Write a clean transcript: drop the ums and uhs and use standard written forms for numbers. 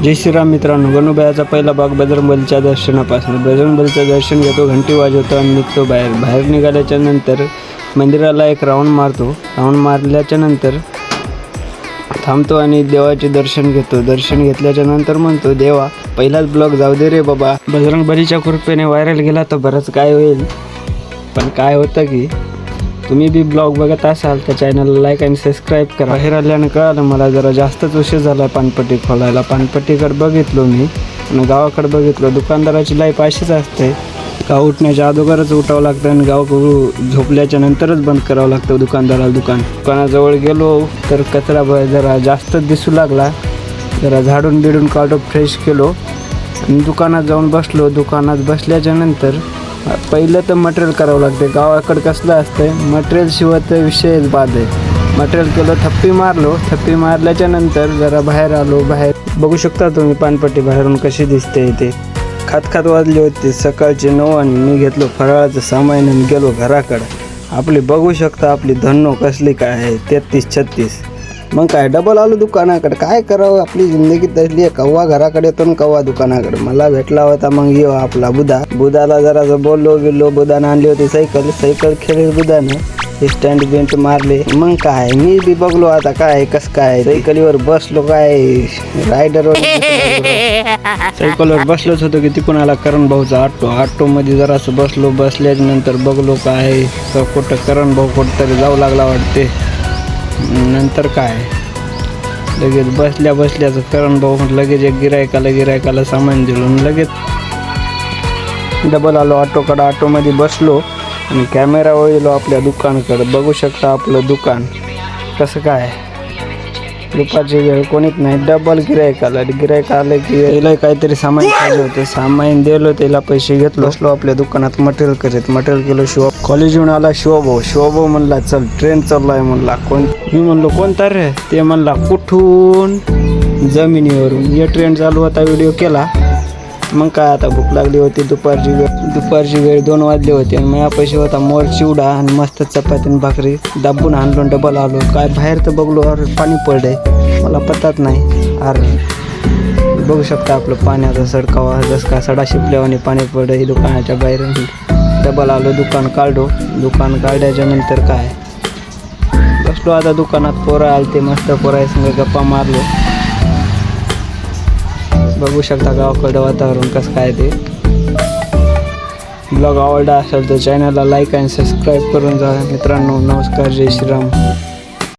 जय श्रीराम मित्रांनो, गणूबायाचा पहिला भाग बजरंगबलीच्या दर्शनापासून. बजरंगबलीचं दर्शन घेतो, घंटी वाजवतो आणि निघतो बाहेर. बाहेर निघाल्याच्या नंतर मंदिराला एक राऊंड मारतो. राऊंड मारल्याच्या नंतर थांबतो आणि देवाचे दर्शन घेतो. दर्शन घेतल्याच्या नंतर म्हणतो, देवा पहिलाच ब्लॉग जाऊ दे रे बाबा. बजरंगबलीच्या कृपेने व्हायरल गेला तर बरंच काय होईल. पण काय होतं की तुम्ही बी ब्लॉग बघत असाल तर चॅनलला लाईक आणि सबस्क्राईब करा. बाहेर आल्यानं कळालं मला जरा जास्तच उशीर झाला पानपट्टी खोलायला. पानपट्टीकडे बघितलो मी आणि गावाकडे बघितलं. दुकानदाराची लाईफ अशीच असते, गाव उठण्याच्या अगोदरच उठावं लागतं आणि गाव झोपल्याच्या नंतरच बंद करावं लागतं दुकानदाराला. दुकानाजवळ गेलो तर कचरा जरा जास्तच दिसू लागला. जरा झाडून बिडून काढून फ्रेश केलो आणि दुकानात जाऊन बसलो. दुकानात बसल्याच्या नंतर पहिलं तर मटेरियल करावं लागते. गावाकडं कसलं असतं, मटेरियल शिवाय तर विषयच बाद आहे. मटेरियल केलं, थप्पी मारलो. थप्पी मारल्याच्या नंतर जरा बाहेर आलो. बाहेर बघू शकता तुम्ही पानपट्टी बाहेरून कशी दिसते इथे. खात वाजले होते सकाळचे 9 आणि मी घेतलो फराळाचं सामान आणि गेलो घराकडं. आपली बघू शकता आपली धन्नो कसली काय आहे, 33-36. मग काय डबल आलो दुकानाकडे. काय करावं, आपली जिंदगी तसली आहे. कव्वा घराकडे येतो आणि कव्वा दुकानाकडे. मला भेटला होता मग येऊ आपला बुधाला जरा बोललो. बुधानं आणली होती सायकल खेळली बुधानं. स्टँड बेंट मारले. मग काय मी बी बघलो आता काय कसं काय. सायकलीवर बसलो, काय रायडरवर सायकलवर बसलोच होतो की तिकडून आला करण भाऊचा ऑटो मध्ये जरासं बसलो. बसल्याच्या नंतर बघलो काय कुठं करण भाऊ कुठं तरी जाऊ लागला वाटते. नंतर काय लगेच बसल्याचं करण भाऊ लगेच एक गिरायकाला सामान दिलं. लगेच डबल आलो ऑटोकडं. ऑटोमध्ये बसलो आणि कॅमेरा वळलो आपल्या दुकानाकडे. बघू शकता आपलं दुकान कसं काय. दुपारची वेळ कोणीच नाही. डबल गिरायक आलं की याला काहीतरी सामान पाहिजे होतं. सामान दिलं, त्याला पैसे घेतलो. बसलो आपल्या दुकानात मटेरियल केलं. कॉलेजहून आला शिवभाऊ म्हणला चल ट्रेन चाललाय म्हणला. मी म्हणलो कोणता रे. ते म्हणला कुठून, जमिनीवरून. हे ट्रेन चालू होता, व्हिडिओ केला. मग काय आता भूक लागली होती. दुपारची वेळ 2 वाजले होते आणि माझ्या पैसे होता मोर चिवडा आणि मस्त चपाती आणि भाकरी दाबून आणलो. डबल आलो. काय बाहेर तर बघलो अरे पाणी पडलंय. मला पतात नाही. अरे बघू शकता आपलं पाण्याचा सडकावा जसं का सडा शिपल्यावाने पाणी पडलं दुकानाच्या बाहेर. डबल आलो. दुकान काढल्याच्या नंतर काय बसलो आता दुकानात. पोरं आलते मस्त. पोरासंग गप्पा मारलो. बघू शकता गावाकडं वातावरण कसं काय ते. ब्लॉग आवडला असेल तर चॅनलला लाईक आणि सबस्क्राईब करून जा मित्रांनो. नमस्कार, जय श्रीराम.